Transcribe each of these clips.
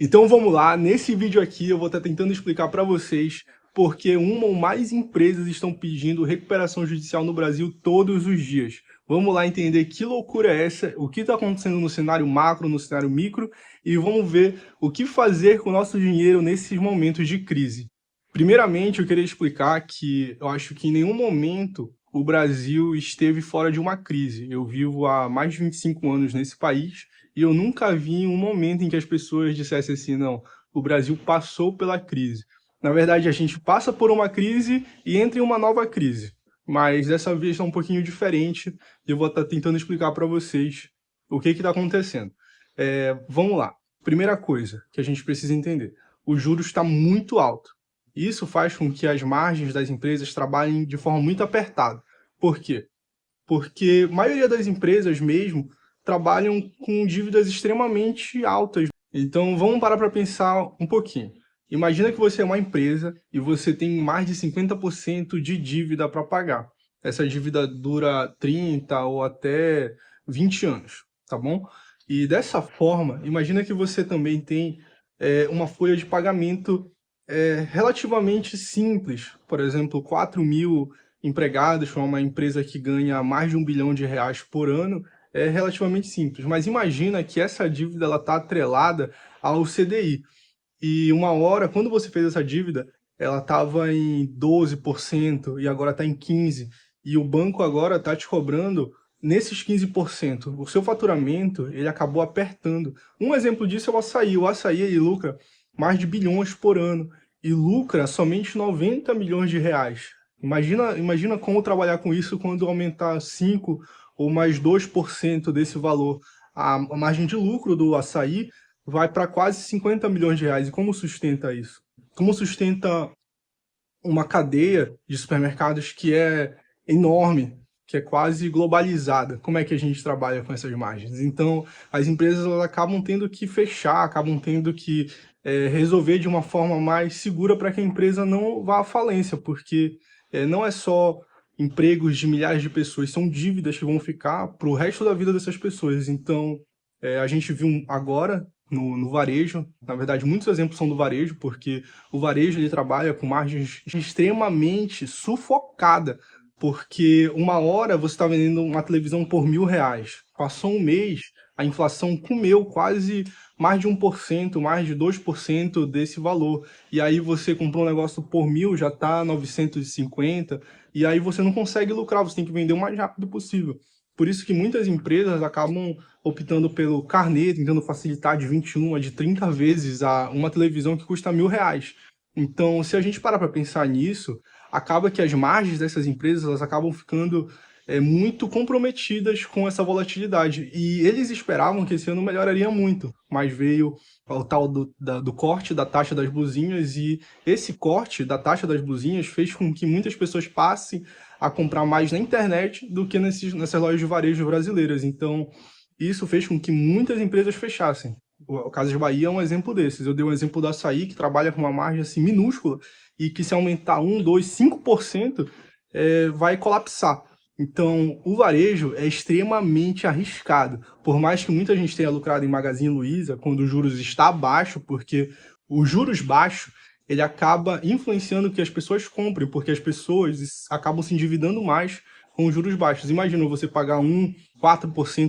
Então vamos lá, nesse vídeo aqui eu vou estar tentando explicar para vocês porque uma ou mais empresas estão pedindo recuperação judicial no Brasil todos os dias. Vamos lá entender que loucura é essa, o que está acontecendo no cenário macro, no cenário micro, e vamos ver o que fazer com o nosso dinheiro nesses momentos de crise. Primeiramente, eu queria explicar que eu acho que em nenhum momento o Brasil esteve fora de uma crise. Eu vivo há mais de 25 anos nesse país e eu nunca vi um momento em que as pessoas dissessem assim, não, o Brasil passou pela crise. Na verdade, a gente passa por uma crise e entra em uma nova crise. Mas dessa vez é um pouquinho diferente e eu vou estar tentando explicar para vocês o que está acontecendo. Vamos lá. Primeira coisa que a gente precisa entender. O juros está muito alto. Isso faz com que as margens das empresas trabalhem de forma muito apertada. Por quê? Porque a maioria das empresas mesmo trabalham com dívidas extremamente altas. Então vamos parar para pensar um pouquinho. Imagina que você é uma empresa e você tem mais de 50% de dívida para pagar. Essa dívida dura 30 ou até 20 anos, tá bom? E dessa forma, imagina que você também tem uma folha de pagamento relativamente simples, por exemplo, 4.000 empregados para uma empresa que ganha mais de R$ 1 bilhão por ano, é relativamente simples. Mas imagina que essa dívida está atrelada ao CDI. E uma hora, quando você fez essa dívida, ela estava em 12% e agora está em 15%. E o banco agora está te cobrando nesses 15%. O seu faturamento, ele acabou apertando. Um exemplo disso é o açaí. O açaí, ele lucra mais de bilhões por ano e lucra somente 90 milhões de reais. Imagina como trabalhar com isso quando aumentar 5 ou mais 2% desse valor. A margem de lucro do açaí vai para quase 50 milhões de reais. E como sustenta isso? Como sustenta uma cadeia de supermercados que é enorme, que é quase globalizada? Como é que a gente trabalha com essas margens? Então, as empresas elas acabam tendo que fechar, acabam tendo que resolver de uma forma mais segura para que a empresa não vá à falência, porque não é só empregos de milhares de pessoas, são dívidas que vão ficar para o resto da vida dessas pessoas. Então, a gente viu agora no varejo, na verdade muitos exemplos são do varejo, porque o varejo ele trabalha com margens extremamente sufocada, porque uma hora você está vendendo uma televisão por R$ 1.000, passou um mês, a inflação comeu quase mais de 1%, mais de 2% desse valor, e aí você comprou um negócio por 1.000, já está 950, e aí você não consegue lucrar, você tem que vender o mais rápido possível. Por isso que muitas empresas acabam optando pelo carnê, tentando facilitar de 21 a de 30 vezes uma televisão que custa R$ 1.000. Então, se a gente parar para pensar nisso, acaba que as margens dessas empresas elas acabam ficando muito comprometidas com essa volatilidade. E eles esperavam que esse ano melhoraria muito, mas veio o tal do corte da taxa das blusinhas, e esse corte da taxa das blusinhas fez com que muitas pessoas passem a comprar mais na internet do que nessas lojas de varejo brasileiras. Então, isso fez com que muitas empresas fechassem. O Casas Bahia é um exemplo desses. Eu dei um exemplo do açaí, que trabalha com uma margem assim, minúscula, e que se aumentar 1, 2, 5%, vai colapsar. Então, o varejo é extremamente arriscado. Por mais que muita gente tenha lucrado em Magazine Luiza, quando os juros está baixo, porque os juros baixos ele acaba influenciando que as pessoas comprem, porque as pessoas acabam se endividando mais com os juros baixos. Imagina você pagar 4%,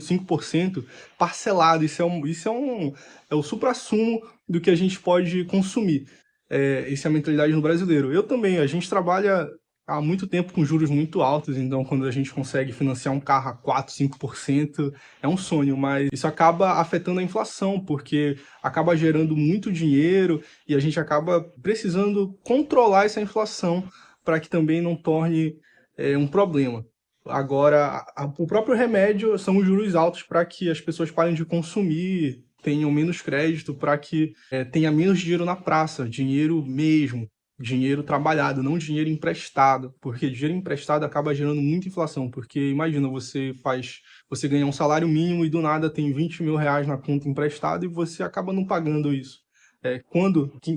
5% parcelado. Isso é o suprassumo do que a gente pode consumir. Essa é a mentalidade no brasileiro. Eu também, a gente trabalha há muito tempo com juros muito altos, então quando a gente consegue financiar um carro a 4, 5%, é um sonho, mas isso acaba afetando a inflação, porque acaba gerando muito dinheiro e a gente acaba precisando controlar essa inflação para que também não torne um problema. Agora, o próprio remédio são os juros altos para que as pessoas parem de consumir, tenham menos crédito, para que tenha menos dinheiro na praça, dinheiro mesmo, dinheiro trabalhado, não dinheiro emprestado, porque dinheiro emprestado acaba gerando muita inflação, porque imagina, você ganha um salário mínimo e do nada tem 20 mil reais na conta emprestado e você acaba não pagando isso.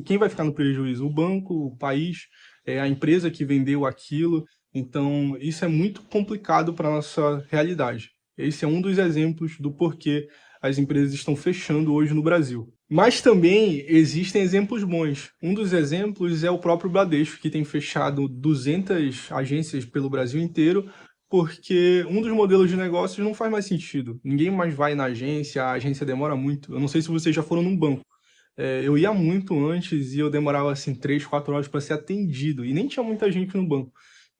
Quem vai ficar no prejuízo? O banco, o país, a empresa que vendeu aquilo. Então, isso é muito complicado para a nossa realidade. Esse é um dos exemplos do porquê as empresas estão fechando hoje no Brasil. Mas também existem exemplos bons. Um dos exemplos é o próprio Bradesco, que tem fechado 200 agências pelo Brasil inteiro, porque um dos modelos de negócios não faz mais sentido. Ninguém mais vai na agência, a agência demora muito. Eu não sei se vocês já foram num banco. Eu ia muito antes e eu demorava assim 3, 4 horas para ser atendido, e nem tinha muita gente no banco.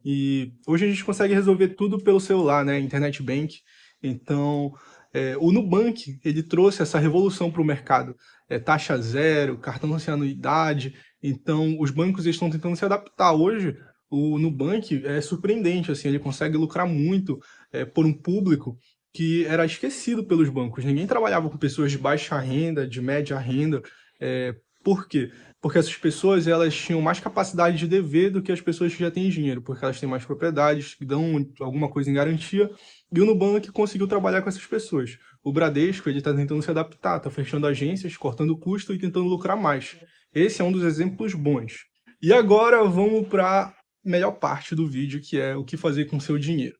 E hoje a gente consegue resolver tudo pelo celular, né? Internet Bank. Então, o Nubank, ele trouxe essa revolução para o mercado. Taxa zero, cartão sem anuidade. Então, os bancos estão tentando se adaptar. Hoje, o Nubank é surpreendente, assim, ele consegue lucrar muito por um público que era esquecido pelos bancos. Ninguém trabalhava com pessoas de baixa renda, de média renda. Por quê? Porque essas pessoas, elas tinham mais capacidade de dever do que as pessoas que já têm dinheiro, porque elas têm mais propriedades, dão alguma coisa em garantia, e o Nubank conseguiu trabalhar com essas pessoas. O Bradesco, ele está tentando se adaptar, está fechando agências, cortando custo e tentando lucrar mais. Esse é um dos exemplos bons. E agora vamos para a melhor parte do vídeo, que é o que fazer com o seu dinheiro.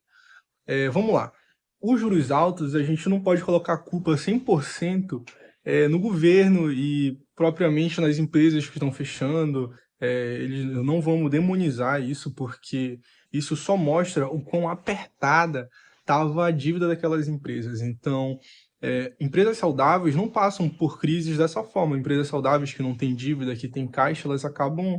Vamos lá. Os juros altos, a gente não pode colocar a culpa 100% no governo e propriamente nas empresas que estão fechando. Eles não vamos demonizar isso, porque isso só mostra o quão apertada estava a dívida daquelas empresas. Então, empresas saudáveis não passam por crises dessa forma. Empresas saudáveis que não têm dívida, que têm caixa, elas acabam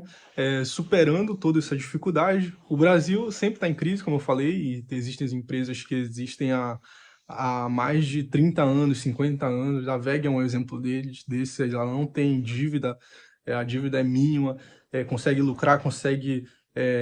superando toda essa dificuldade. O Brasil sempre está em crise, como eu falei, e existem empresas que existem há mais de 30 anos, 50 anos. A WEG é um exemplo desse, ela não tem dívida, a dívida é mínima, consegue lucrar, consegue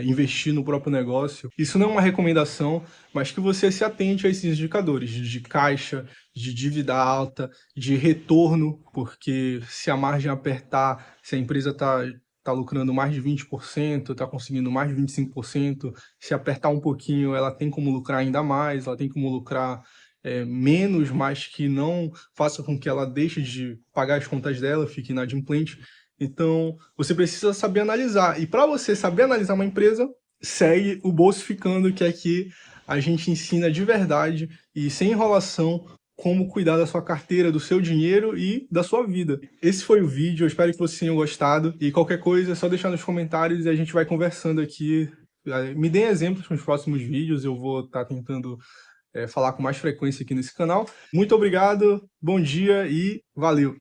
investir no próprio negócio. Isso não é uma recomendação, mas que você se atente a esses indicadores de caixa, de dívida alta, de retorno, porque se a margem apertar, se a empresa está lucrando mais de 20%, está conseguindo mais de 25%, se apertar um pouquinho, ela tem como lucrar ainda mais, ela tem como lucrar menos, mas que não faça com que ela deixe de pagar as contas dela, fique inadimplente. Então, você precisa saber analisar. E para você saber analisar uma empresa, segue o Bolsificando, que aqui a gente ensina de verdade e sem enrolação como cuidar da sua carteira, do seu dinheiro e da sua vida. Esse foi o vídeo, eu espero que vocês tenham gostado. E qualquer coisa é só deixar nos comentários e a gente vai conversando aqui. Me deem exemplos nos próximos vídeos, eu vou estar tentando falar com mais frequência aqui nesse canal. Muito obrigado, bom dia e valeu!